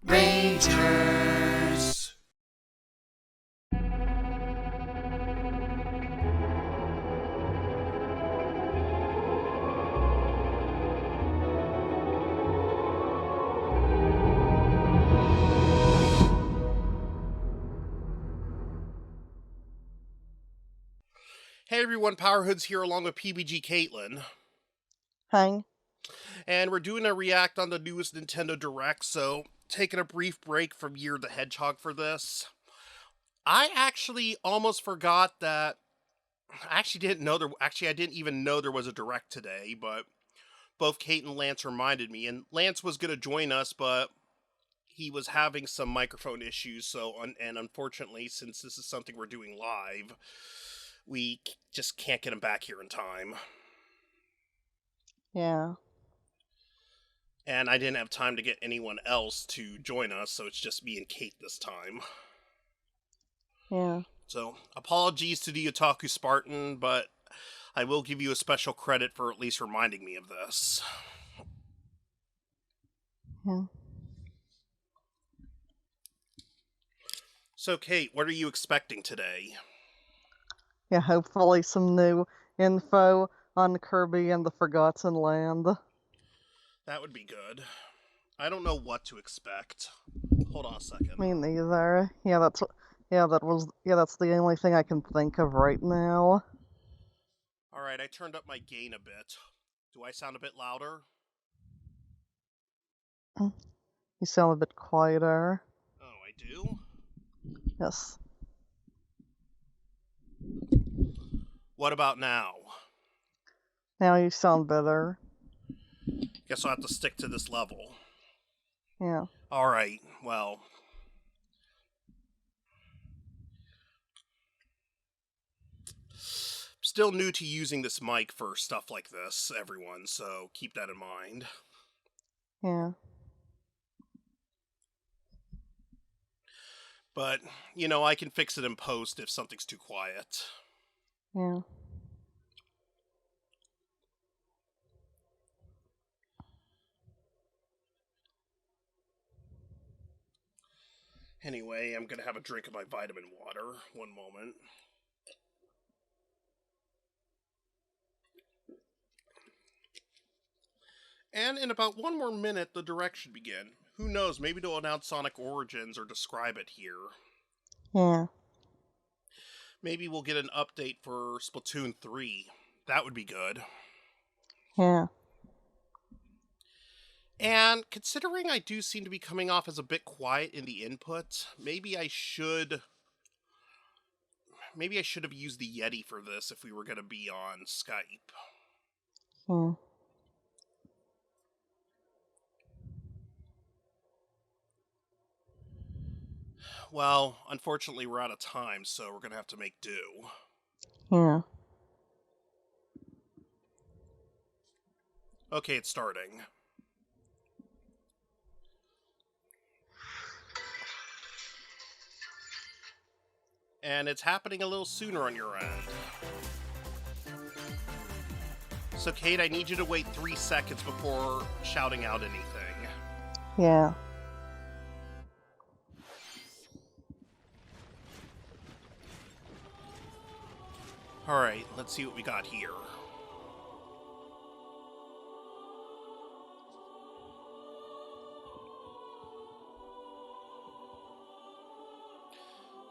Rangers. Hey everyone, PowerHoodz here along with PPGKatelyn. Hi. And we're doing a react on the newest Nintendo Direct, so taking a brief break from Year the Hedgehog for this. I actually almost forgot that I didn't even know there was a Direct today, but both Kate and Lance reminded me, and Lance was going to join us, but he was having some microphone issues, and unfortunately, since this is something we're doing live, we just can't get him back here in time. Yeah. And I didn't have time to get anyone else to join us, so it's just me and Kate this time. Yeah. So, apologies to the Otaku Spartan, but I will give you a special credit for at least reminding me of this. Yeah. So, Kate, what are you expecting today? Yeah, hopefully some new info on Kirby and the Forgotten Land. That would be good. I don't know what to expect. Hold on a second. Me neither. That's the only thing I can think of right now. Alright, I turned up my gain a bit. Do I sound a bit louder? You sound a bit quieter. Oh, I do? Yes. What about now? Now you sound better. Guess I'll have to stick to this level. Yeah. Alright, well. Still new to using this mic for stuff like this, everyone, so keep that in mind. Yeah. But, you know, I can fix it in post if something's too quiet. Yeah. Anyway, I'm gonna have a drink of my vitamin water. One moment. And in about one more minute, the Direct should begin. Who knows, maybe they'll announce Sonic Origins or describe it here. Yeah. Maybe we'll get an update for Splatoon 3. That would be good. Yeah. And considering I do seem to be coming off as a bit quiet in the input, maybe I should have used the Yeti for this if we were going to be on Skype. Hmm. Well, unfortunately we're out of time, so we're going to have to make do. Yeah. Okay, it's starting. And it's happening a little sooner on your end. So, Kate, I need you to wait 3 seconds before shouting out anything. Yeah. Alright, let's see what we got here.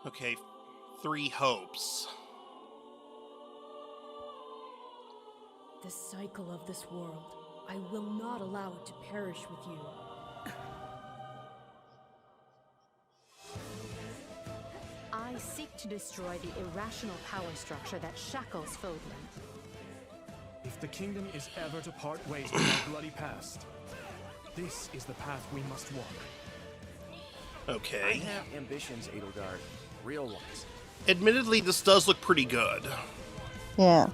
Okay, 3 hopes. The cycle of this world, I will not allow it to perish with you. I seek to destroy the irrational power structure that shackles Fodlan. If the kingdom is ever to part ways with our bloody past, this is the path we must walk. Okay. I have ambitions, Edelgard. Real ones. Admittedly, this does look pretty good. Yeah.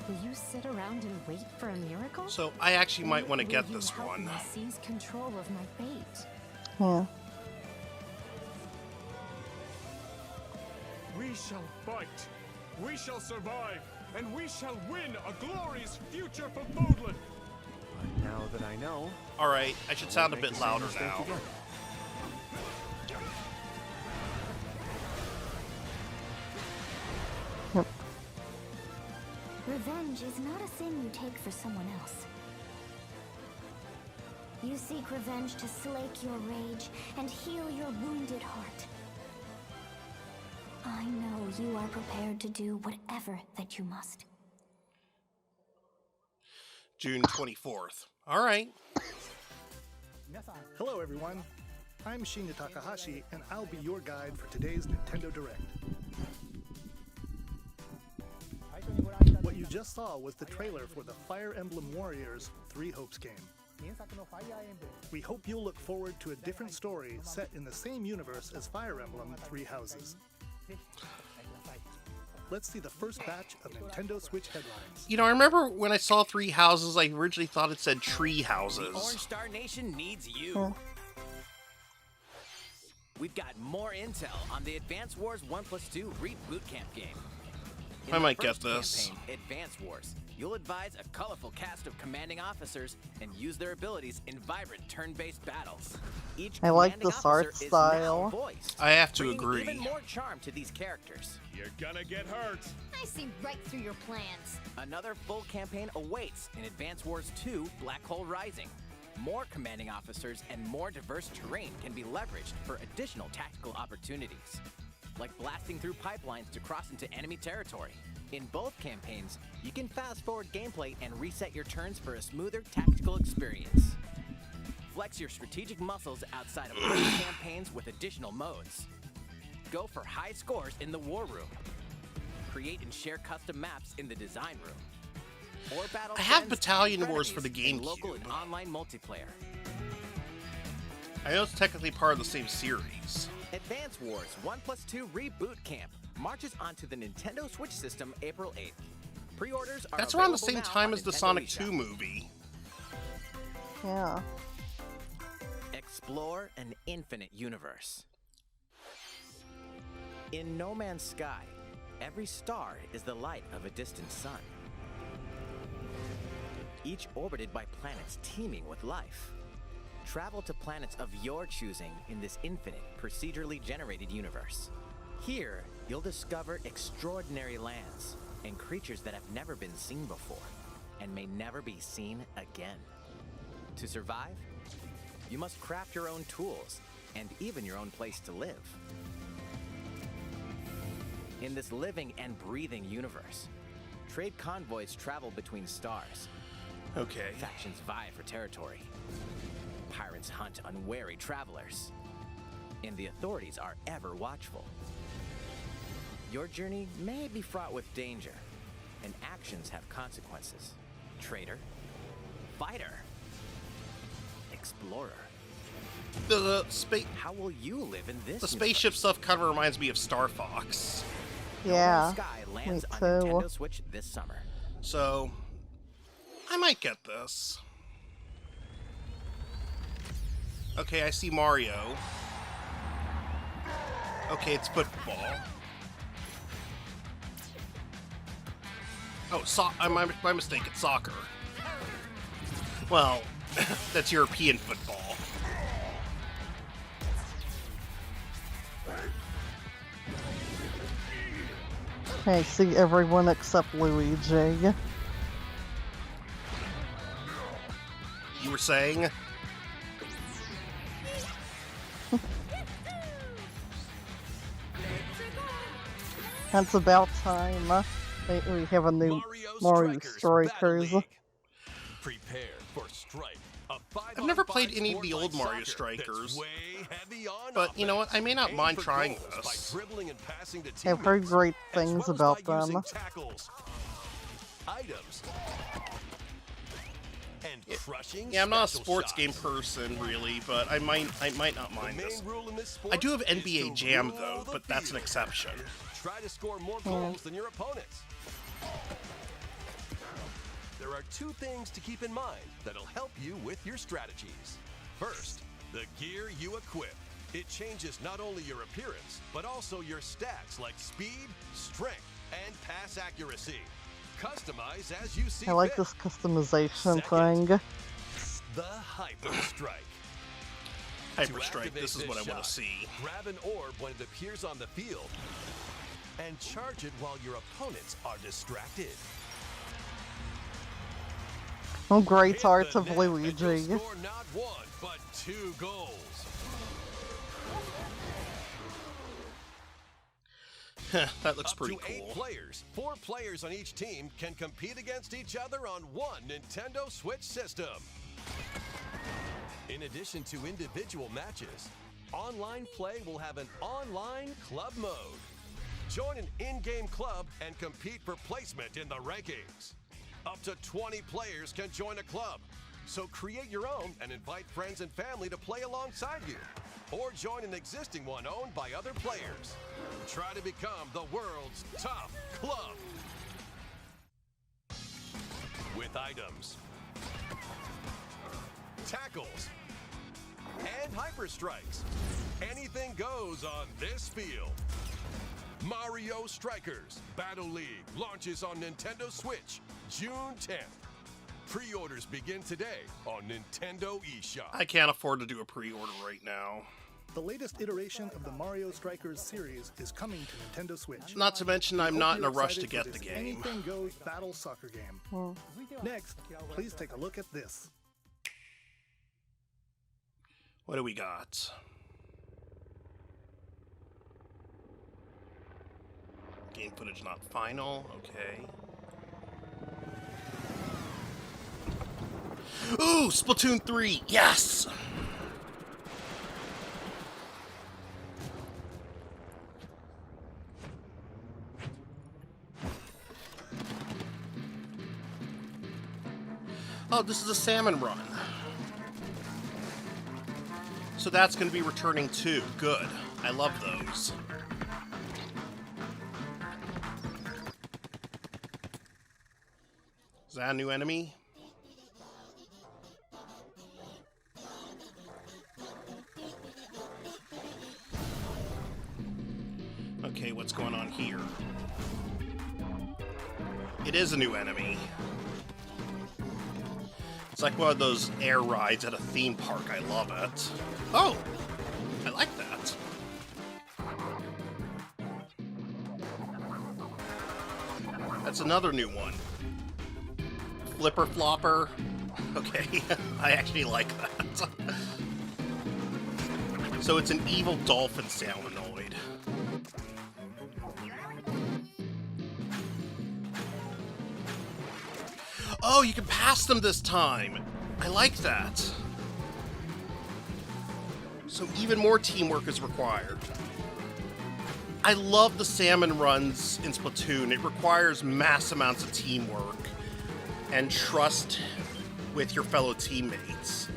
Will you sit around and wait for a miracle? So, I actually might want to Will get you this help one. me seize control of my fate? Yeah. We shall fight, we shall survive, and we shall win a glorious future for Fodlan. But now I know. Alright, I should sound a Won't make bit the same louder mistake now. again. Revenge is not a thing you take for someone else. You seek revenge to slake your rage and heal your wounded heart. I know you are prepared to do whatever that you must. June 24th. Alright. Hello everyone, I'm Shinya Takahashi and I'll be your guide for today's Nintendo Direct. What you just saw was the trailer for the Fire Emblem Warriors 3 Hopes game. We hope you'll look forward to a different story set in the same universe as Fire Emblem 3 Houses. Let's see the first batch of Nintendo Switch headlines. You know, I remember when I saw 3 houses, I originally thought it said tree houses. The Orange Star Nation needs you. Huh. We've got more intel on the Advance Wars 1+2 Reboot Camp game. In I the might get first this. campaign, Advance Wars, you'll advise a colorful cast of commanding officers and use their abilities in vibrant turn-based battles. Each I like commanding this art officer is style. now voiced, I have to bringing agree. even more charm to these characters. You're gonna get hurt. I see right through your plans. Another full campaign awaits in Advance Wars 2 Black Hole Rising. More commanding officers and more diverse terrain can be leveraged for additional tactical opportunities, like blasting through pipelines to cross into enemy territory. In both campaigns, you can fast forward gameplay and reset your turns for a smoother tactical experience. Flex your strategic muscles outside of both campaigns with additional modes. Go for high scores in the War Room. Create and share custom maps in the Design Room. Or battle I have friends Battalion and Wars for the frenemies in local and GameCube. online multiplayer. I know it's technically part of the same series. Advance Wars 1+2 Reboot Camp marches onto the Nintendo Switch system April 8th. Pre-orders are That's around the available same now time on as the Nintendo Sonic eShop. 2 movie. Yeah. Explore an infinite universe. In No Man's Sky, every star is the light of a distant sun, each orbited by planets teeming with life. Travel to planets of your choosing in this infinite, procedurally generated universe. Here, you'll discover extraordinary lands and creatures that have never been seen before and may never be seen again. To survive, you must craft your own tools and even your own place to live. In this living and breathing universe, trade convoys travel between stars. Okay. Factions vie for territory. Pirates hunt unwary travelers. And the authorities are ever watchful. Your journey may be fraught with danger, and actions have consequences. Traitor, fighter, explorer. How will you live in this The spaceship universe? stuff kind of reminds me of Star Fox. No Yeah. Man's Sky lands me on too. Nintendo Switch this summer. So, I might get this. Okay, I see Mario. Okay, it's football. Oh, my mistake, it's soccer. Well, that's European football. I see everyone except Luigi. You were saying? That's about time. We have a new Mario Strikers. Prepare for Strike. I've never played any of the old Mario Strikers, but you know what? I may not mind trying this. I've heard great things about them. Items. And crushing Yeah, I'm not a special sports shots. game person really, but I might not mind The this. main rule in this sport I do have is NBA to Jam rule though, the but that's an field. exception. Try to score more goals than your opponents. There are two things to keep in mind that'll help you with your strategies. First, the gear you equip. It changes not only your appearance, but also your stats like speed, strength, and pass accuracy. Customize as you see I like fit. this customization Second, thing. the Hyper Strike. Hyper To Strike, activate this is what I want shot, to see. Grab an orb when it appears on the field, and charge it while your opponents are distracted. Oh, great Hit arts the of net, and Luigi. you'll score not 1, but 2 goals. That looks Up pretty to 8 cool. players. 4 players on each team can compete against each other on one Nintendo Switch system. In addition to individual matches, online play will have an online club mode. Join an in-game club and compete for placement in the rankings. Up to 20 players can join a club, so create your own and invite friends and family to play alongside you. Or join an existing one owned by other players. Try to become the world's top club. With items, tackles, and hyper strikes, anything goes on this field. Mario Strikers Battle League launches on Nintendo Switch June 10th. Pre-orders begin today on Nintendo eShop. I can't afford to do a pre-order right now. The latest iteration of the Mario Strikers series is coming to Nintendo Switch. Not to mention, I'm Hope not in a you're rush to excited for get the this game. Anything goes battle soccer game. Next, please take a look at this. What do we got? Game footage not final. Okay. Ooh, Splatoon 3. Yes! Oh, this is a salmon run. So that's going to be returning too. Good. I love those. Is that a new enemy? Okay, what's going on here? It is a new enemy. It's like one of those air rides at a theme park. I love it. Oh! I like that. That's another new one. Flipper Flopper. Okay, I actually like that. So it's an evil dolphin salmonoid. Oh, you can pass them this time! I like that. So even more teamwork is required. I love the salmon runs in Splatoon. It requires mass amounts of teamwork and trust with your fellow teammates.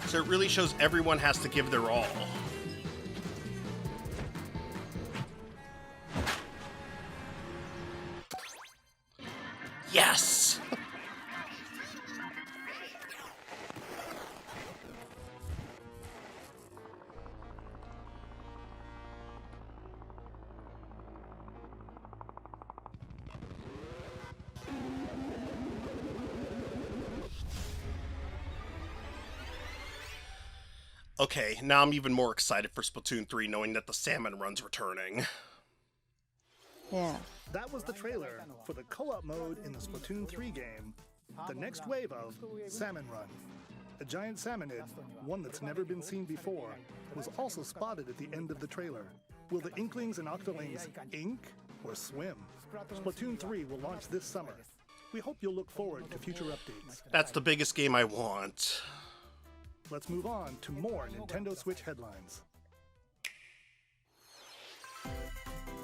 So it really shows everyone has to give their all. Yes! Okay, now I'm even more excited for Splatoon 3 knowing that the salmon run's returning. Yeah. That was the trailer for the co-op mode in the Splatoon 3 game, the next wave of Salmon Run. A giant salmonid, one that's never been seen before, was also spotted at the end of the trailer. Will the Inklings and Octolings ink or swim? Splatoon 3 will launch this summer. We hope you'll look forward to future updates. That's the biggest game I want. Let's move on to more Nintendo Switch headlines.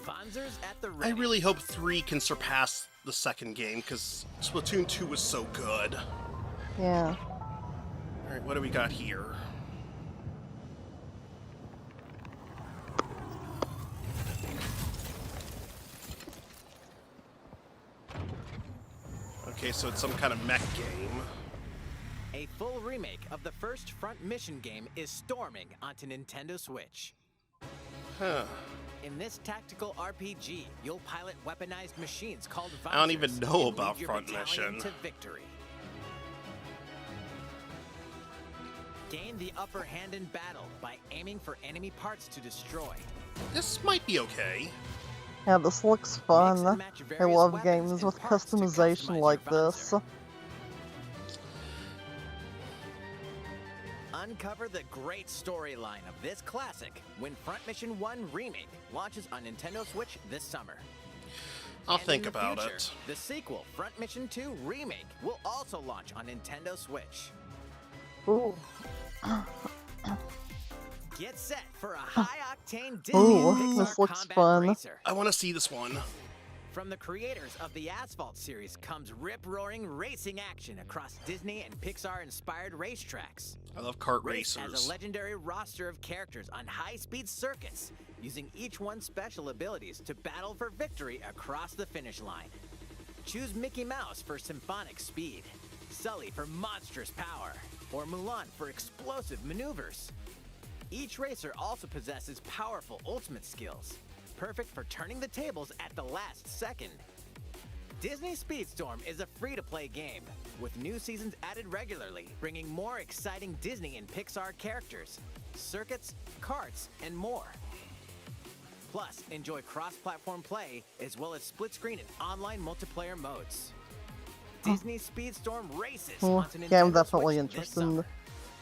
Fonzers at the I ready. really hope 3 can surpass the second game, because Splatoon 2 was so good. Yeah. Alright, what do we got here? Okay, so it's some kind of mech game. A full remake of the first Front Mission game is storming onto Nintendo Switch. Huh. In this tactical RPG, you'll pilot weaponized machines called I don't even Fonzers know and about lead your Front battalion Mission. to victory. Gain the upper hand in battle by aiming for enemy parts to destroy. This might be okay. Yeah, this looks Mix fun. and match I various love weapons games and with parts to customization customize like your this. Vanzer. Uncover the great storyline of this classic when Front Mission 1 Remake launches on Nintendo Switch this summer. I'll And think in the about future, it. The sequel, Front Mission 2 Remake, will also launch on Nintendo Switch. Ooh. Get set for a high-octane Disney Ooh, and Pixar this looks combat fun. racer. I want to see this one. From the creators of the Asphalt series comes rip-roaring racing action across Disney and Pixar-inspired racetracks. I love kart Race as racers. a legendary roster of characters on high-speed circuits, using each one's special abilities to battle for victory across the finish line. Choose Mickey Mouse for symphonic speed, Sully for monstrous power, or Mulan for explosive maneuvers. Each racer also possesses powerful ultimate skills, perfect for turning the tables at the last second. Disney Speedstorm is a free-to-play game, with new seasons added regularly, bringing more exciting Disney and Pixar characters, circuits, karts, and more. Plus, enjoy cross-platform play, as well as split-screen and online multiplayer modes. Disney Speedstorm races Well, onto Nintendo yeah, I'm definitely Switch this interested in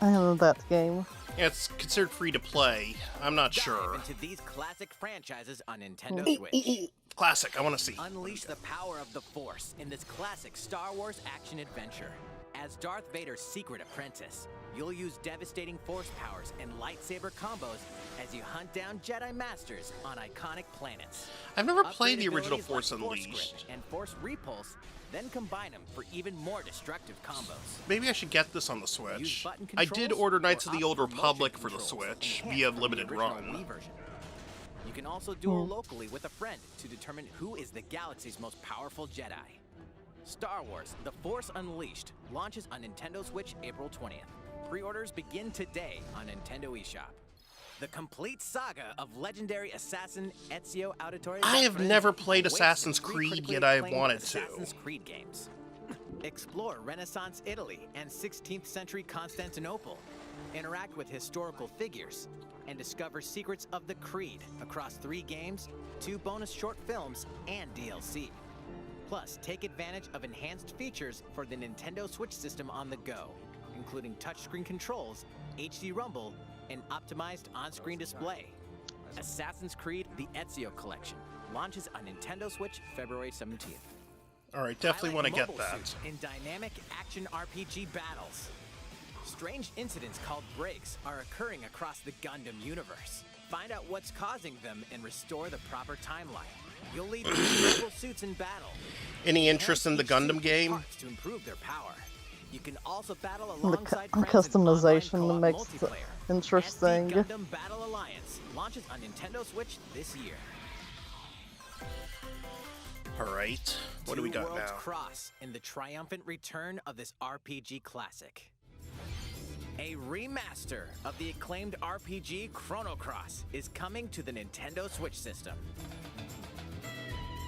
summer. that game. Yeah, it's considered free to play. I'm not Dive sure. into these classic franchises on Nintendo Switch. Classic, I want to see. Unleash the power of the Force in this classic Star Wars action adventure. As Darth Vader's secret apprentice, you'll use devastating Force powers and lightsaber combos as you hunt down Jedi Masters on iconic planets. I've never Upgrade played the original abilities Force like Unleashed. Grip and Force Repulse, then combine them for even more destructive combos. Maybe I should get this on the Use Switch. button I did controls order Knights or of the opt Old for Republic motion for the controls Switch enhanced via from the limited original run. Wii version. You can also duel locally with a friend to determine who is the galaxy's most powerful Jedi. Star Wars: The Force Unleashed launches on Nintendo Switch April 20th. Pre-orders begin today on Nintendo eShop. The complete saga of legendary assassin Ezio Auditore. I have Zafran never played awaits Assassin's the three Creed, critically yet I acclaimed wanted to. Assassin's Creed games. Explore Renaissance Italy and 16th century Constantinople. Interact with historical figures and discover secrets of the Creed across 3 games, 2 bonus short films, and DLC. Plus, take advantage of enhanced features for the Nintendo Switch system on the go, including touchscreen controls, HD Rumble, and optimized on-screen display. Assassin's Creed: The Ezio Collection launches on Nintendo Switch February 17th. Alright, definitely want to Highlight get mobile that. suits in dynamic action RPG battles. Strange incidents called breaks are occurring across the Gundam universe. Find out what's causing them and restore the proper timeline. You'll lead mobile suits in battle. Any interest in the Enhance each Gundam suit with game? parts to improve their power. You can also battle The alongside friends in customization online makes co-op it multiplayer. interesting. SD Gundam Battle Alliance launches on Nintendo Switch this year. Alright, what do we got Two Worlds now? Cross in the triumphant return of this RPG classic. A remaster of the acclaimed RPG Chrono Cross is coming to the Nintendo Switch system.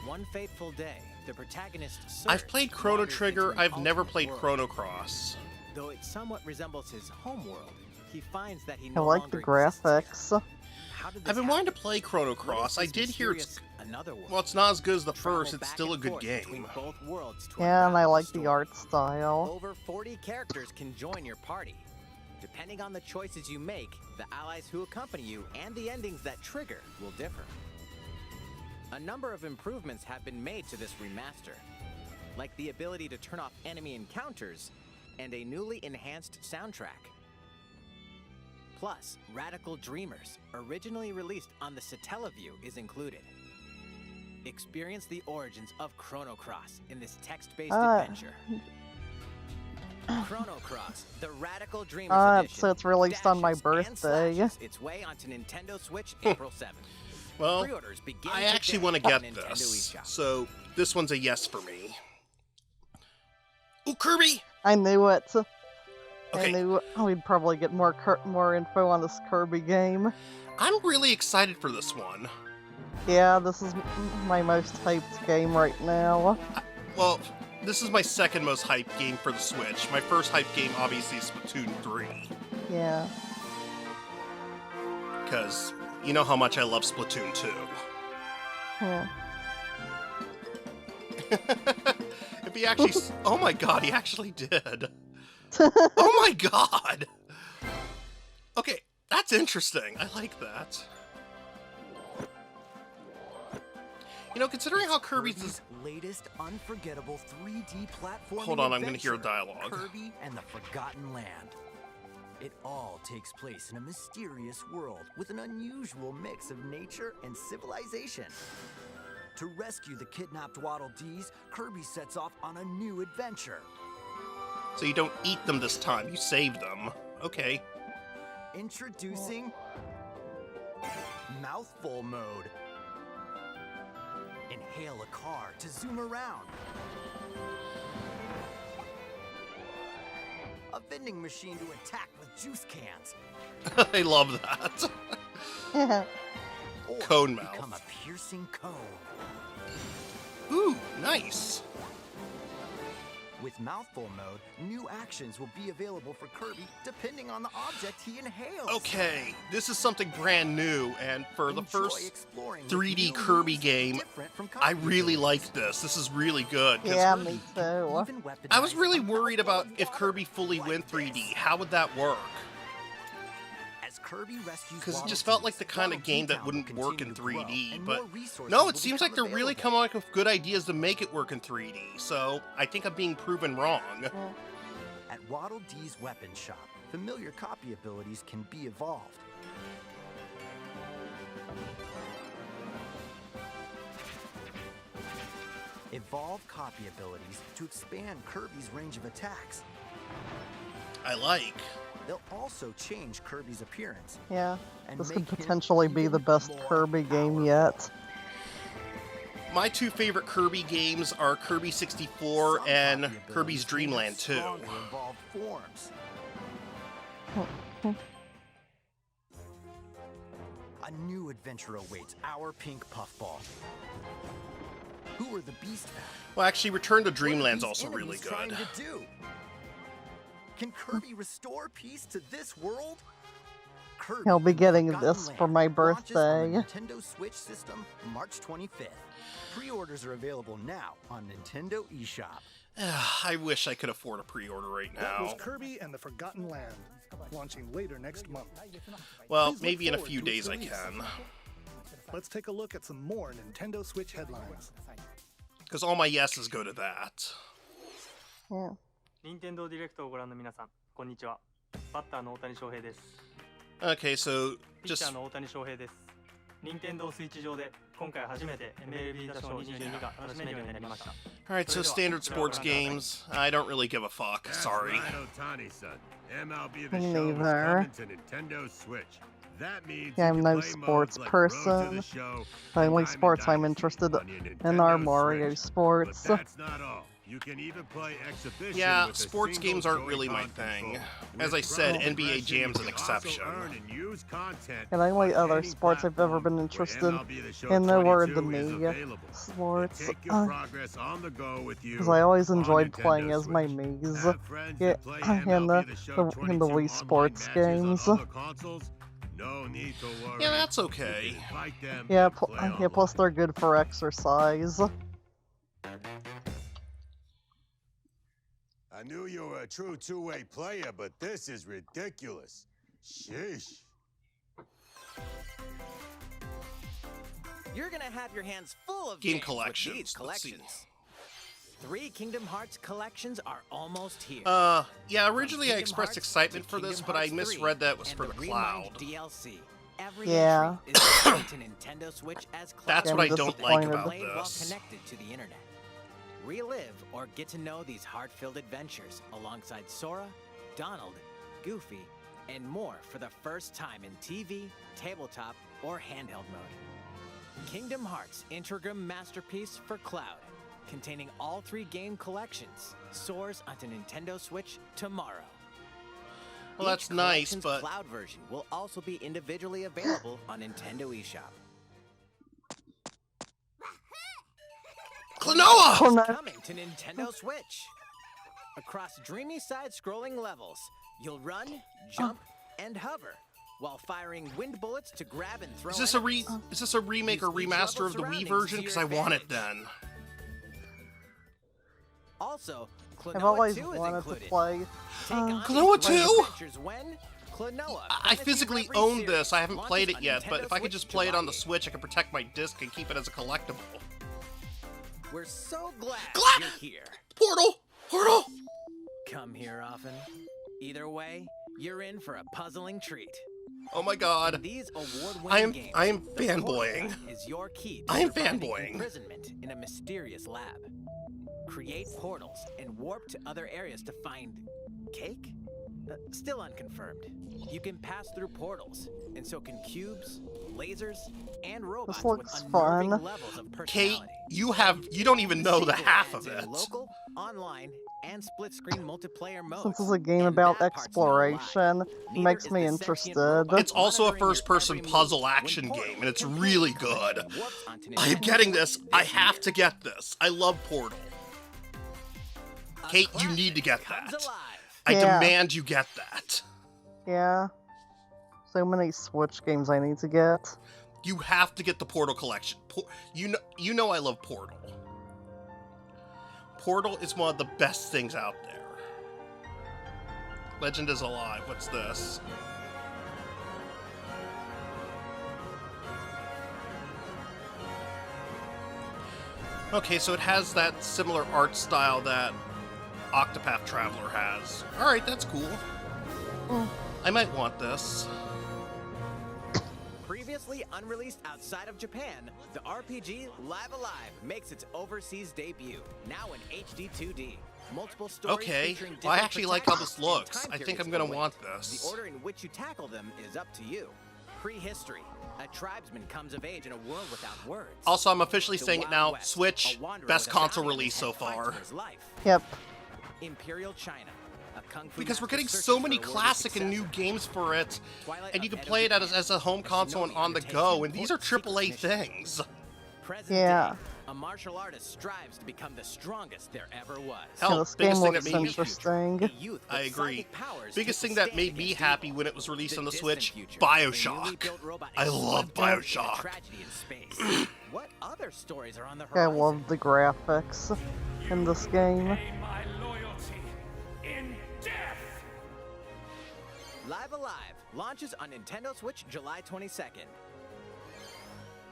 One fateful day, the protagonist I've Surge played Chrono wanders Trigger, into an I've never alternate played world. Chrono Cross. Though it somewhat resembles his home world, he finds that he I no like longer the exists here. graphics. How did this I've been happen? wanting to play Chrono What is Cross. I this did hear it's... mysterious another world? Well, it's not as good as the Travel first, it's back still a and good forth between game. both worlds to Yeah, and unravel I the like story. the art style. Over 40 characters can join your party. Depending on the choices you make, the allies who accompany you and the endings that trigger will differ. A number of improvements have been made to this remaster, like the ability to turn off enemy encounters and a newly enhanced soundtrack. Plus, Radical Dreamers, originally released on the Satellaview, is included. Experience the origins of Chrono Cross in this text-based adventure. Chrono Cross, the Radical Dreamers Edition. So it's released on my dashes and birthday. slashes its way onto Nintendo Switch April 7th. Well, Pre-orders begin I actually today want to on get Nintendo this, eShop. so this one's a yes for me. Ooh, Kirby! I knew it. I Okay, knew we'd probably get more info on this Kirby game. I'm really excited for this one. Yeah, this is my most hyped game right now. Well, this is my second most hyped game for the Switch. My first hyped game, obviously, is Splatoon 3. Yeah. Because you know how much I love Splatoon 2. Yeah. If he actually... Oh my god, he actually did. Oh my god! Okay, that's interesting. I like that. You know, considering how Kirby's latest unforgettable 3D platform. Hold on, I'm gonna hear a dialogue. Kirby and the Forgotten Land. It all takes place in a mysterious world with an unusual mix of nature and civilization. To rescue the kidnapped Waddle Dees, Kirby sets off on a new adventure. So you don't eat them this time, you save them. Okay. Introducing Mouthful Mode. Inhale a car to zoom around. A vending machine to attack with juice cans. I love that. Or Cone mouth. become a piercing cone. Ooh, nice. With Mouthful Mode, new actions will be available for Kirby depending on the object he inhales. Okay, this is something brand new, and for the Enjoy first exploring 3D new Kirby moves game, different from I copy really builds. like this. This is really good. 'Cause Yeah, me too. Even I was weaponize really a worried mouthful about of if water Kirby fully like went 3D. this. How would that work? As Kirby rescues Because it Waddle just felt like Dees, the kind of Waddle game Dee that Town wouldn't will work in continue to grow, 3D, and but more resources no, will it seems like they're become really available. coming up with good ideas to make it work in 3D, so I think I'm being proven wrong. At Waddle Dee's weapon shop, familiar copy abilities can be evolved. Evolve copy abilities to expand Kirby's range of attacks. I like. They'll also change Kirby's appearance. Yeah. And This make could him potentially be even the best more Kirby game powerful. yet. My two favorite Kirby games are Kirby 64 Some and copy Kirby's abilities Dream may have Land 2. stronger evolved forms. A new adventure awaits our pink puffball. Who are the Beast Pack? Well, actually, Return to What are Dreamland's these also really enemies trying good. to do? Can Kirby restore peace to this world? Kirby He'll be and the getting Forgotten this for Land my launches on the birthday. Nintendo Switch system March 25th. Pre-orders are available now on Nintendo eShop. I wish I could afford a pre-order right That was now. Kirby and the Forgotten Land, launching later next month. Well, Please look maybe in a forward few to its days I release. can. Let's take a look at some more Nintendo Switch headlines. Because all my yeses go to that. Yeah. 任天堂ディレクトをご覧の皆さん、こんにちは。バッターの大谷翔平です。 Okay, so ピッチャ just ーの大谷翔平です。任天堂スイッチ上で今回初めて MLB 打賞22が楽しめるようになりました。 alright, so standard sports games. I don't really give a fuck. Sorry. Me neither. Yeah, I'm no sports person. The only sports I'm interested in are Mario sports. Yeah, sports games aren't really my thing. As I said, NBA Jam's an exception. And the only other sports I've ever been interested in were the Mii sports. Because I always enjoyed playing as my Miis. Yeah, in the Wii Sports games. Yeah, that's okay. Yeah, plus they're good for exercise. I knew you were a true two-way player, but this is ridiculous. Sheesh. You're gonna have your hands full of Game games with collections. these Let's see. collections. 3 Kingdom Hearts collections are almost here. Yeah, originally I Kingdom expressed Hearts excitement to for this, Kingdom but I Hearts 3 misread that was and for the Remind cloud. DLC. Every Yeah. entry is coming to Nintendo Switch as cloud. That's Yeah, what I I'm don't like disappointed. about Played while this. connected to the internet. Relive or get to know these heart-filled adventures alongside Sora, Donald, Goofy, and more for the first time in TV, tabletop, or handheld mode. Kingdom Hearts Integrum Masterpiece for Cloud, containing all 3 game collections, soars onto Nintendo Switch tomorrow. Well, that's Each nice, collection's but cloud version will also be individually available on Nintendo eShop. Klonoa! Oh, no. Coming to Nintendo Switch. Across dreamy side-scrolling levels, you'll run, jump, and hover, while firing wind bullets to grab and throw. Is this a remake or remaster of the Wii version? Because I want it then. Also, I've always Klonoa 2 is wanted included. to play Klonoa 2? When Klonoa, I physically own this. I haven't played it yet, but if I could just play it on the Switch, I could protect my disc and keep it as a collectible. We're so glad you're here. Portal! Portal! Come here often. Either way, you're in for a puzzling treat. Oh my god. These award-winning games, I am the fanboying. Portal is your key to I am surviving fanboying. imprisonment in a mysterious lab. Create portals and warp to other areas to find cake? Still unconfirmed. You can pass through portals, and so can cubes, lasers, and robots This looks with fun. unnerving levels of Kate, personality. you don't even know the Sequel half adds of in it. Local, online, and split-screen multiplayer modes. Since it's a game about exploration, it makes me interested. It's also a first-person puzzle action game, and it's really good. I am getting this. I have to get this. I love Portal. Kate, you need to get that. I demand you get that. Yeah. So many Switch games I need to get. You have to get the Portal collection. You know I love Portal. Portal is one of the best things out there. Legend is alive. What's this? Okay, so it has that similar art style that Octopath Traveler has. Alright, that's cool. I might want this. Previously unreleased outside of Japan, the RPG Live Alive makes its overseas debut, now in HD 2D. Multiple stories Okay, featuring well, I different actually like how this protagonists and looks. time I think periods I'm gonna await. want this. The order in which you tackle them is up to you. Prehistory. A tribesman comes of age in a world without words. Also, I'm officially The saying it Wild now. West, Switch, a wanderer best with a console bounty release on so his head fights far. for his life. Yep. Imperial China. A kung fu Because we're master getting searches so for many a worthy classic and new successor. games for it, Twilight and you of can Edo play it Japan. as a home console and on the go, and these are AAA things. Present Yeah. day, a martial artist strives to become the strongest there ever was. Hell, This biggest game thing looks that made me interesting. I agree. Psychic powers Biggest take thing a that stand made me against happy evil. when it was released on the distant Switch, future, a newly BioShock. built robot I is love swept up in a BioShock. tragedy in space. What other stories are on the I horizon? love the graphics in this game. My loyalty in death. Live Alive launches on Nintendo Switch July 22nd.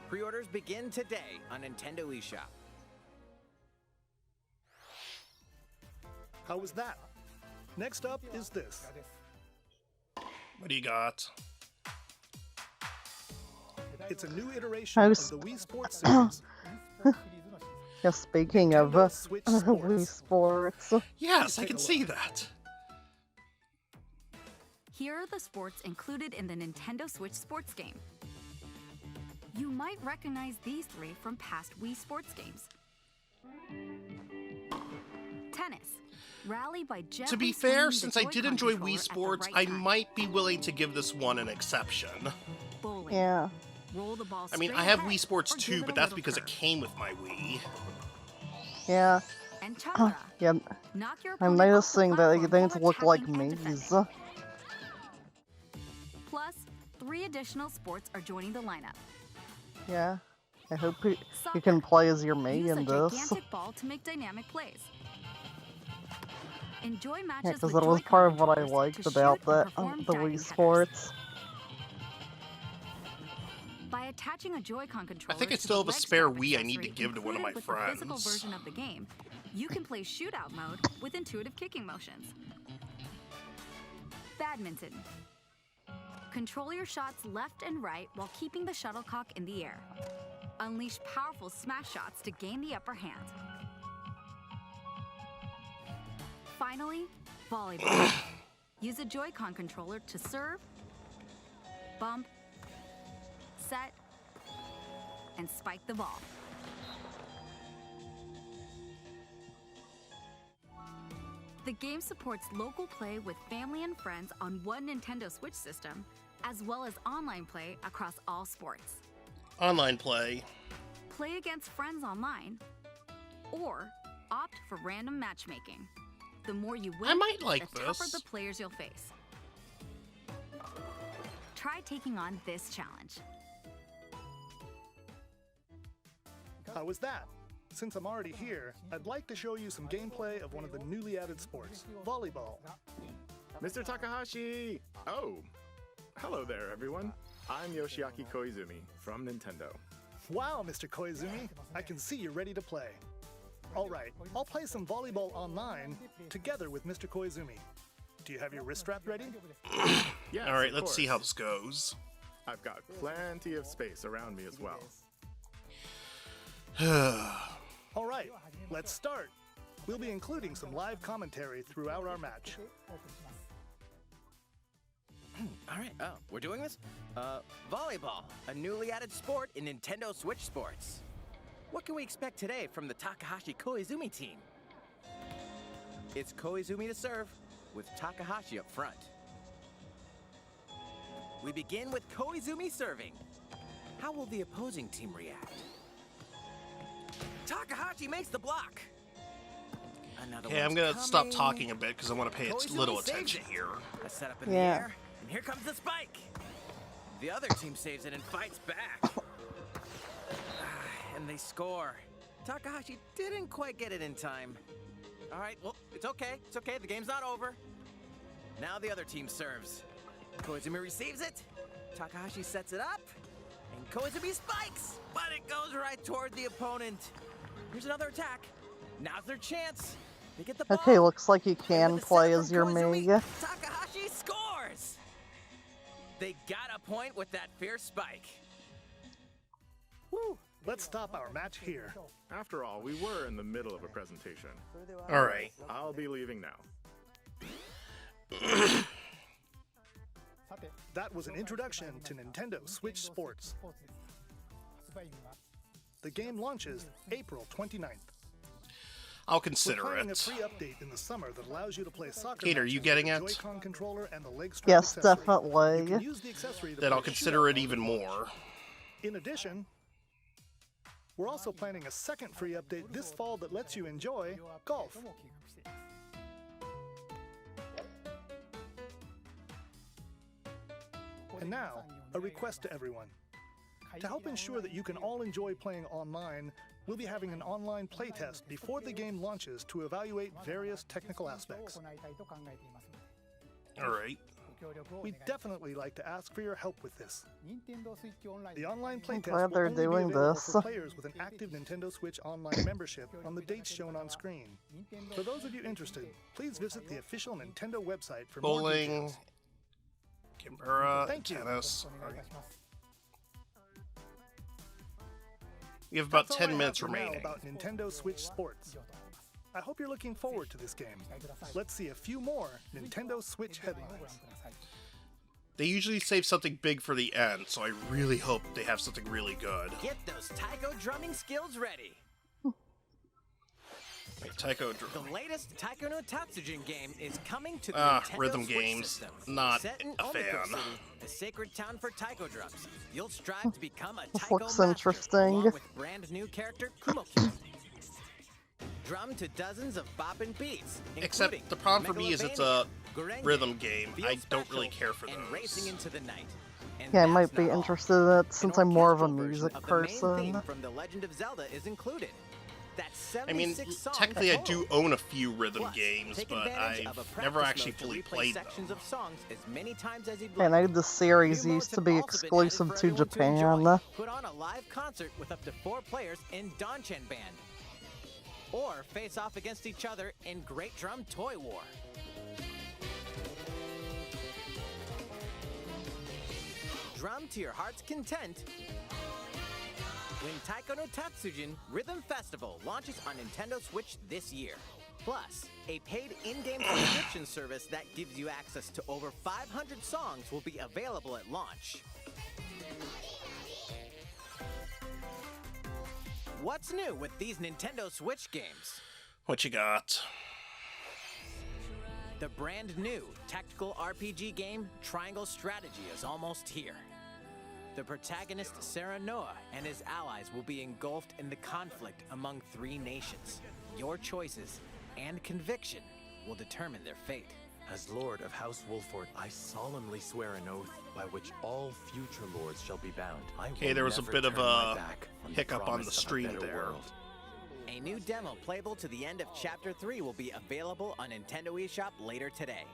Pre-orders begin today on Nintendo eShop. How was that? Next up is this. What do you got? It's a new iteration How of s- the Wii Sports series. Yeah, speaking of Nintendo Switch Wii Sports. Yes, I can see that. Here are the sports included in the Nintendo Switch sports game. You might recognize these three from past Wii sports games. Tennis. Rally by gently To be swinging fair, the since I did Joy-Con enjoy controller Wii at the Sports, right I time. might be willing to give this one an exception. Bowling. Yeah. Roll the ball I mean, straight I have ahead Wii Sports or give too, it but a that's little because it curve. came with my Wii. Yeah. And Chakra. Yeah. Knock your I'm opponent off the noticing that platform things while look like attacking and maze. defending. Plus, 3 additional sports are joining the lineup. Yeah. I hope you can play as your Mei Use in a this. gigantic ball to make dynamic plays. Enjoy Yeah, matches because with that was Joy-Con part of what I controllers liked to about shoot and the perform the diving Wii headers. Sports. By attaching a Joy-Con controller I think I to still the have a leg spare strap Wii I need to accessory give to one of my included with the physical friends. version of the game, you can play shootout mode with intuitive kicking motions. Badminton. Control your shots left and right while keeping the shuttlecock in the air. Unleash powerful smash shots to gain the upper hand. Finally, volleyball. Use a Joy-Con controller to serve, bump, set, and spike the ball. The game supports local play with family and friends on one Nintendo Switch system, as well as online play across all sports. Online play. Play against friends online, or opt for random matchmaking. The more you win, I might like the tougher this. the players you'll face. try taking on this challenge. How was that? Since I'm already here, I'd like to show you some gameplay of one of the newly added sports, volleyball. Mr. Takahashi! Oh, hello there, everyone. I'm Yoshiaki Koizumi from Nintendo. Wow, Mr. Koizumi, I can see you're ready to play. All right, I'll play some volleyball online together with Mr. Koizumi. Do you have your wrist strap ready? Yes, all right, of let's course. see how this goes. I've got plenty of space around me as well. All right, let's start. We'll be including some live commentary throughout our match. All right, we're doing this? Volleyball, a newly added sport in Nintendo Switch Sports. What can we expect today from the Takahashi Koizumi team? It's Koizumi to serve, with Takahashi up front. We begin with Koizumi serving. How will the opposing team react? Takahashi makes the block. Okay, I'm gonna stop talking a bit because I want to pay a little attention here. A setup in the air, and here comes the spike. The other team saves it and fights back. And they score. Takahashi didn't quite get it in time. All right, well, it's okay. It's okay. The game's not over. Now the other team serves. Koizumi receives it. Takahashi sets it up. And Koizumi spikes, but it goes right toward the opponent. Here's another attack. Now's their chance. They get the ball. Okay, looks like you can play as your Meg. Takahashi scores! They got a point with that fierce spike. Woo! Let's stop our match here. After all, we were in the middle of a presentation. All right. I'll be leaving now. That was an introduction to Nintendo Switch Sports. The game launches April 29th. I'll consider We're planning it. a free update in the summer that allows you to play soccer. Kate, are you getting it? Joy-Con controller and the leg strap Yes, accessory. definitely. You can use the accessory to Then I'll play consider it shootout even games. more. In addition, we're also planning a second free update this fall that lets you enjoy golf. And now, a request to everyone. To help ensure that you can all enjoy playing online, we'll be having an online playtest before the game launches to evaluate various technical aspects. All right. We'd definitely like to ask for your help with this. The online I'm playtest glad will they're only be doing available this. for players with an active Nintendo Switch Online membership on the dates shown on screen. For those of you interested, please visit the official Nintendo website for more Bowling, details. Kimbara, Thank you. tennis. We have about That's all 10 I have minutes for now remaining. about Nintendo Switch Sports. I hope you're looking forward to this game. Let's see a few more Nintendo Switch headlines. They usually save something big for the end, so I really hope they have something really good. Get those taiko drumming skills ready. Wait, Taiko drum. The latest Taiko no Tatsujin game is coming to the Nintendo rhythm Switch games. system. Not Set in a Omiko fan. City, the sacred town for taiko drums. You'll strive to become a This taiko looks master, interesting. along with brand new character Kumoki. Drum to dozens of boppin' beats, Except the problem for me is it's a Megalovania, rhythm game. Feel I don't really Special, care for and those. Racing into the Night. And Yeah, I that's might be not all. interested in it since I'm more of a Orchestral version music of the main theme person. from The Legend of Zelda is included. That's I mean, 76 songs technically I total. do own a few rhythm Plus, games, take but advantage I've of a never practice actually mode to fully replay played them. sections of songs as many times as you'd I like. know the series New modes used to have be also been added exclusive for to everyone Japan. enjoy. Put on a live concert with up to 4 players in Danchan Band. Or face off against each other in Great Drum Toy War. Drum to your heart's content. When Taiko no Tatsujin Rhythm Festival launches on Nintendo Switch this year. Plus, a paid in-game subscription service that gives you access to over 500 songs will be available at launch. What's new with these Nintendo Switch games? What you got? The brand new tactical RPG game Triangle Strategy is almost here. The protagonist Sarah Noah and his allies will be engulfed in the conflict among 3 nations. Your choices and conviction will determine their fate. As Lord of House Wolford, I solemnly swear an oath by which all future lords shall be bound. Okay, there was a bit of a hiccup on the stream there. World. A new demo playable to the end of Chapter 3 will be available on Nintendo eShop later today.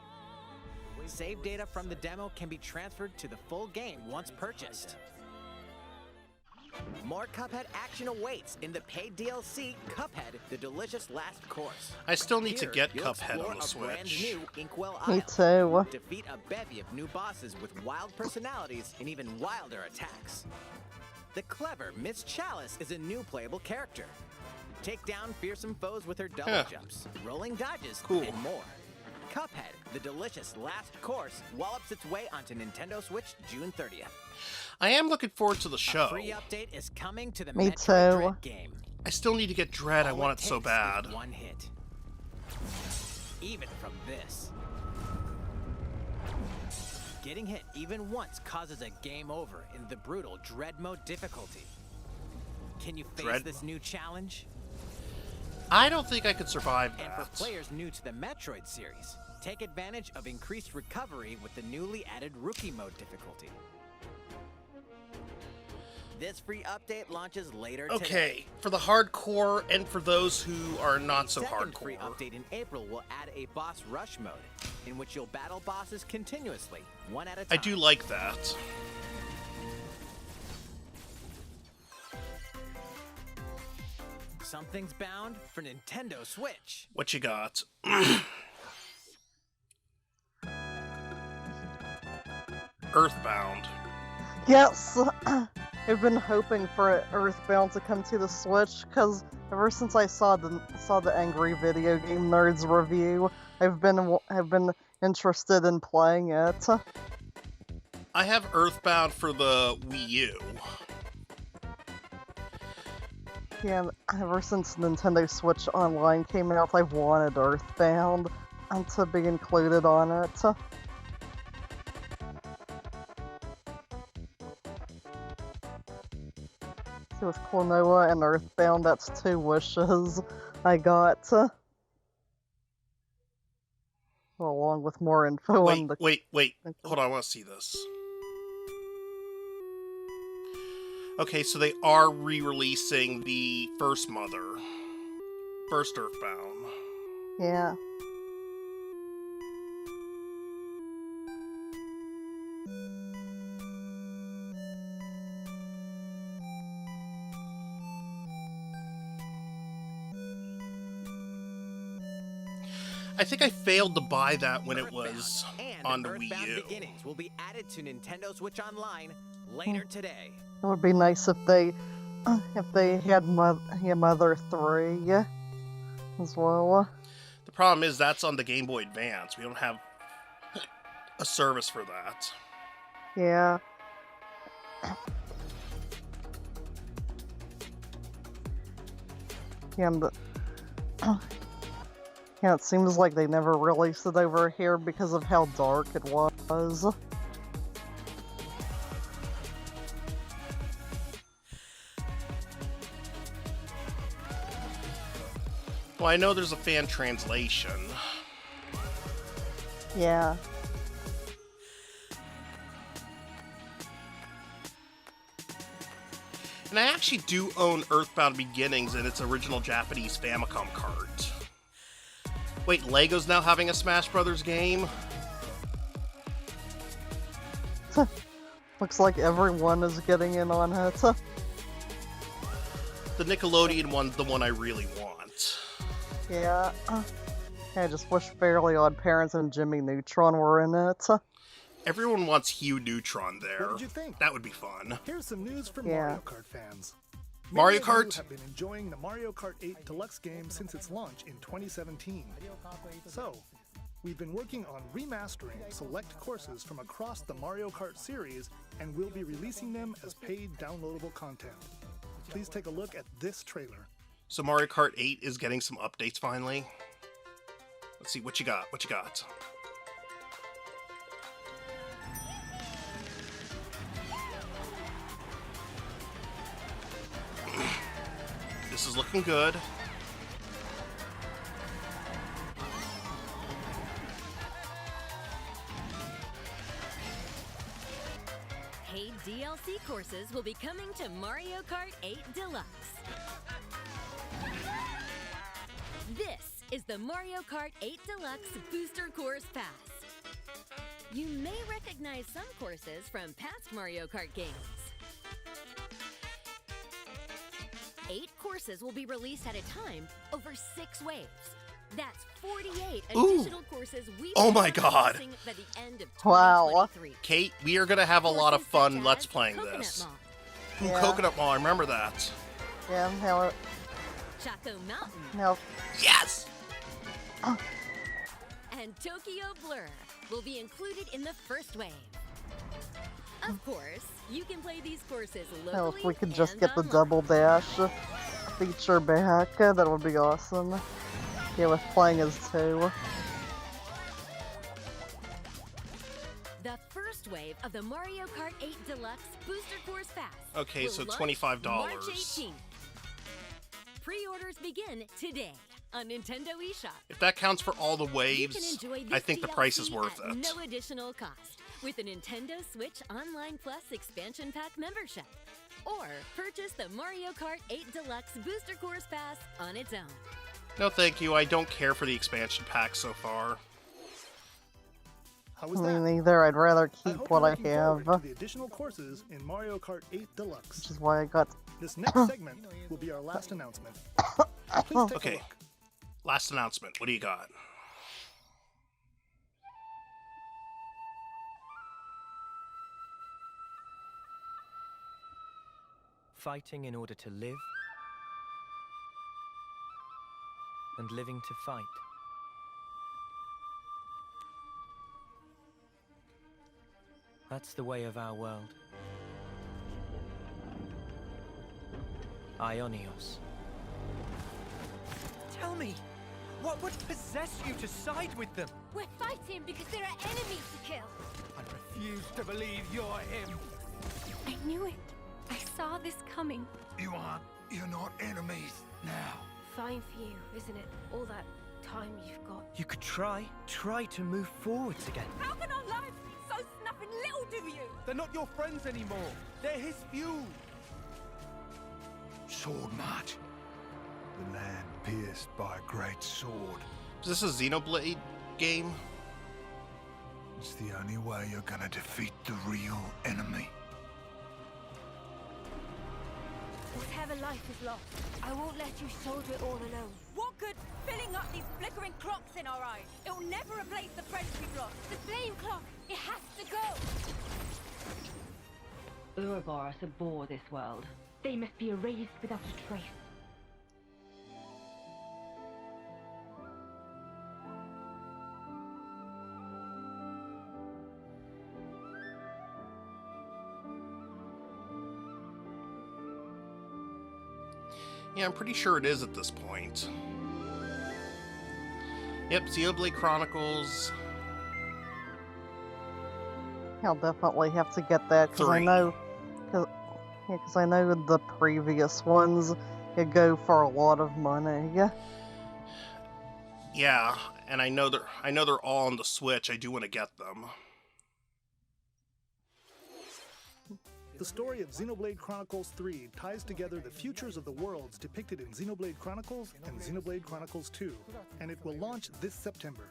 Save data from the demo can be transferred to the full game once purchased. More Cuphead action awaits in the paid DLC, Cuphead: The Delicious Last Course. I still need to Here, get you'll Cuphead on the explore a brand Switch. new Inkwell Me Isle. too. Defeat a bevy of new bosses with wild personalities and even wilder attacks. The clever Miss Chalice is a new playable character. Take down fearsome foes with her double jumps, rolling dodges, and more. Cuphead: The Delicious Last Course wallops its way onto Nintendo Switch June 30th. I am looking forward to the A show. free update is coming to the Me Metroid too. Dread game. I still need to get Dread. I All want it so takes bad. is one hit. Even from this. Getting hit even once causes a game over in the brutal Dread mode difficulty. Can you face Dread? this new challenge? I don't think I could survive And that. for players new to the Metroid series, take advantage of increased recovery with the newly added Rookie mode difficulty. This free update launches later today. Okay, for the hardcore and for those who are not so Second hardcore. free update in April will add a boss rush mode, in which you'll battle bosses continuously, one at a time. I do like that. Something's bound for Nintendo Switch. What you got? Earthbound. Yes, I've been hoping for Earthbound to come to the Switch because ever since I saw the Angry Video Game Nerds review, I've been interested in playing it. I have Earthbound for the Wii U. Yeah, ever since Nintendo Switch Online came out, I've wanted Earthbound to be included on it. So with Klonoa and Earthbound, that's 2 wishes I got. Along with more info on the... Wait. Hold on, I want to see this. Okay, so they are re-releasing the first Earthbound. Yeah. I think I failed to buy that when it was on the Wii Earthbound U. Beginnings will be added to Nintendo Switch Online later today. It would be nice if they had Mother 3 as well. The problem is that's on the Game Boy Advance. We don't have a service for that. Yeah. Yeah, but yeah, it seems like they never released it over here because of how dark it was. Well, I know there's a fan translation. Yeah. And I actually do own Earthbound Beginnings in its original Japanese Famicom cart. Wait, Lego's now having a Smash Brothers game? Looks like everyone is getting in on it. The Nickelodeon one's the one I really want. Yeah. I just wish Fairly Odd Parents and Jimmy Neutron were in it. Everyone wants Hugh Neutron there. What did you think? That would be fun. Here's some news from Yeah. Mario Kart fans. Mario Many of you Kart? have been enjoying the Mario Kart 8 Deluxe game since its launch in 2017. So, we've been working on remastering select courses from across the Mario Kart series, and we'll be releasing them as paid downloadable content. Please take a look at this trailer. So Mario Kart 8 is getting some updates finally. Let's see, what you got? What you got? This is looking good. 8 DLC courses will be coming to Mario Kart 8 Deluxe. This is the Mario Kart 8 Deluxe Booster Course Pass. You may recognize some courses from past Mario Kart games. 8 courses will be released at a time over 6 waves. That's 48 additional courses we Oh my god. by the end of Wow. 2023. Kate, we are going to have a lot of fun Let's Playing this. Ooh, Yeah. Coconut Mall, I remember that. Yeah, how Chaco Mountain. no. Yes! And Tokyo Blur will be included in the first wave. Of course, you can play these courses Hell, locally if we could just and get the online. double dash feature back, that would be awesome. Yeah, with playing as 2. The first wave of the Mario Kart 8 Deluxe Booster Course Pass. Okay, will so launch $25. March 18th. Pre-orders begin today on Nintendo eShop. If that counts for all the You can waves, enjoy this I think the price is DLC worth at it. no additional cost with a Nintendo Switch Online Plus expansion pack membership. Or purchase the Mario Kart 8 Deluxe Booster Course Pass on its own. No thank you, I don't care for the expansion pack so far. How was Me that? neither, I'd rather I keep hope what you're I looking forward to have. the additional courses in Mario Kart 8 Deluxe. Which is why I got... This next segment will be our last announcement. Please take a Okay, look. last announcement, what do you got? Fighting in order to live, and living to fight. That's the way of our world. Ionios. Tell me, what would possess you to side with them? We're fighting because there are enemies to kill. I refuse to believe you're him. I knew it. I saw this coming. You're not enemies now. Fine for you, isn't it? All that time you've got. You could try to move forwards again. How can our lives be so snuffing little to you? They're not your friends anymore. They're his fuel. Sword march. The land pierced by a great sword. Is this a Xenoblade game? It's the only way you're gonna defeat the real enemy. Whatever life is lost, I won't let you soldier it all alone. What good filling up these flickering clocks in our eyes? It'll never replace the friends we've lost. The flame clock, it has to go! Ouroboros abhor this world. They must be erased without a trace. Yeah, I'm pretty sure it is at this point. Yep, Xenoblade Chronicles. I'll definitely have to get that, because I 3. know... Because I know the previous ones, it go for a lot of money. Yeah, and I know they're all on the Switch. I do want to get them. The story of Xenoblade Chronicles 3 ties together the futures of the worlds depicted in Xenoblade Chronicles and Xenoblade Chronicles 2, and it will launch this September.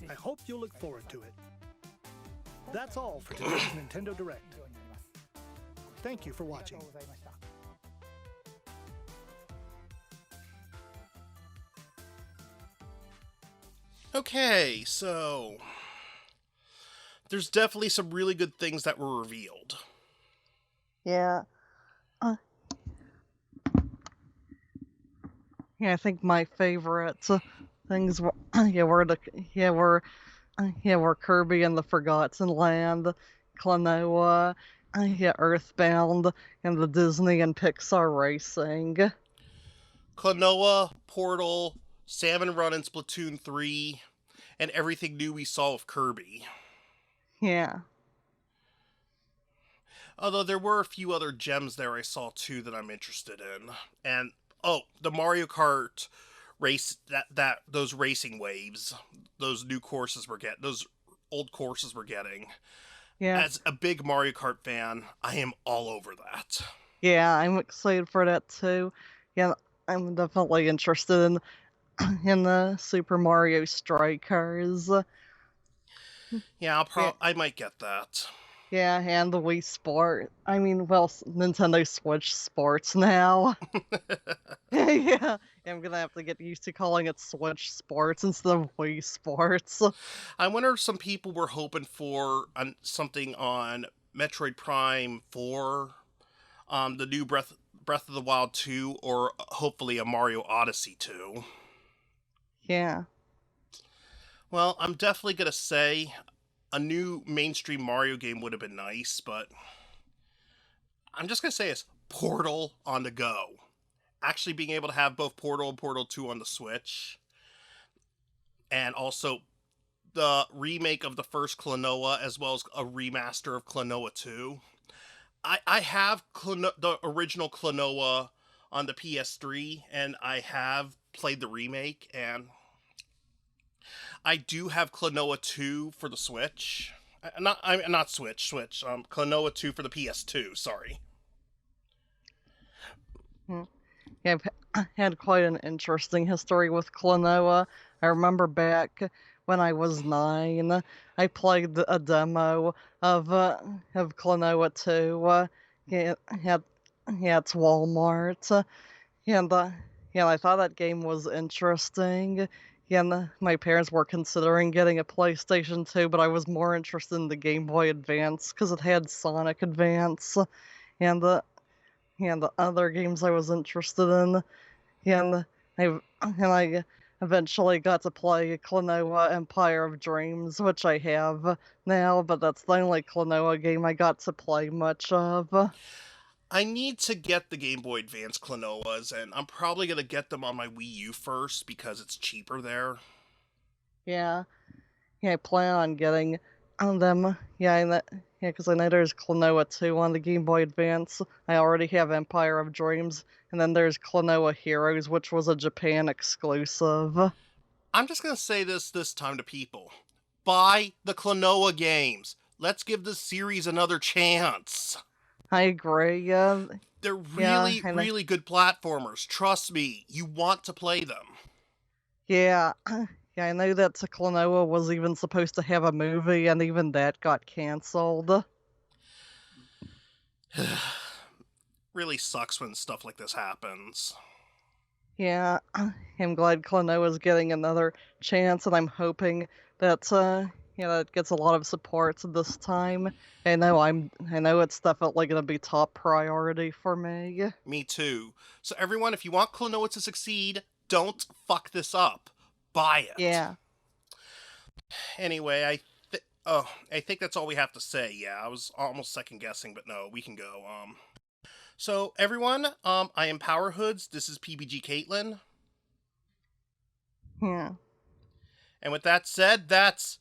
I hope you'll look forward to it. That's all for today's Nintendo Direct. Thank you for watching. Okay, so there's definitely some really good things that were revealed. Yeah. Yeah, I think my favorite things were were Kirby and the Forgotten Land, Klonoa, Earthbound, and the Disney and Pixar racing. Klonoa, Portal, Salmon Run in Splatoon 3, and everything new we saw of Kirby. Yeah. Although there were a few other gems there I saw too that I'm interested in. And the Mario Kart race those racing waves, those new courses those old courses we're getting. Yeah. As a big Mario Kart fan, I am all over that. Yeah, I'm excited for that too. Yeah, I'm definitely interested in in the Super Mario Strikers. Yeah, I might get that. Yeah, and the Wii Sport. I mean, well, Nintendo Switch Sports now. Yeah, I'm gonna have to get used to calling it Switch Sports instead of Wii Sports. I wonder if some people were hoping for something on Metroid Prime 4, the new Breath of the Wild 2, or hopefully a Mario Odyssey 2. Yeah. Well, I'm definitely gonna say a new mainstream Mario game would have been nice, but I'm just gonna say it's Portal on the go. Actually being able to have both Portal and Portal 2 on the Switch, and also the remake of the first Klonoa, as well as a remaster of Klonoa 2. I have the original Klonoa on the PS3, and I have played the remake, and I do have Klonoa 2 for the Switch. Not Switch. Klonoa 2 for the PS2, sorry. Yeah, I've had quite an interesting history with Klonoa. I remember back when I was 9, I played a demo of Klonoa 2. It's Walmart. And I thought that game was interesting. And my parents were considering getting a PlayStation 2, but I was more interested in the Game Boy Advance because it had Sonic Advance and the other games I was interested in. And I eventually got to play Klonoa Empire of Dreams, which I have now, but that's the only Klonoa game I got to play much of. I need to get the Game Boy Advance Klonoas, and I'm probably going to get them on my Wii U first because it's cheaper there. Yeah, I plan on getting them. Because I know there's Klonoa 2 on the Game Boy Advance. I already have Empire of Dreams, and then there's Klonoa Heroes, which was a Japan exclusive. I'm just going to say this time to people. Buy the Klonoa games. Let's give this series another chance. I agree. They're really good platformers. Trust me, you want to play them. Yeah, I know that Klonoa was even supposed to have a movie, and even that got cancelled. Really sucks when stuff like this happens. Yeah, I'm glad Klonoa's getting another chance, and I'm hoping that it gets a lot of support this time. I know it's definitely gonna be top priority for me. Me too. So everyone, if you want Klonoa to succeed, don't fuck this up. Buy it. Yeah. Anyway, I think that's all we have to say. Yeah, I was almost second guessing, but no, we can go. So everyone, I am PowerHoodz. This is PPGKatelyn. Yeah. And with that said, that's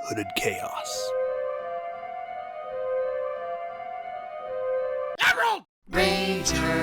Hooded Chaos. Emerald! Ranger!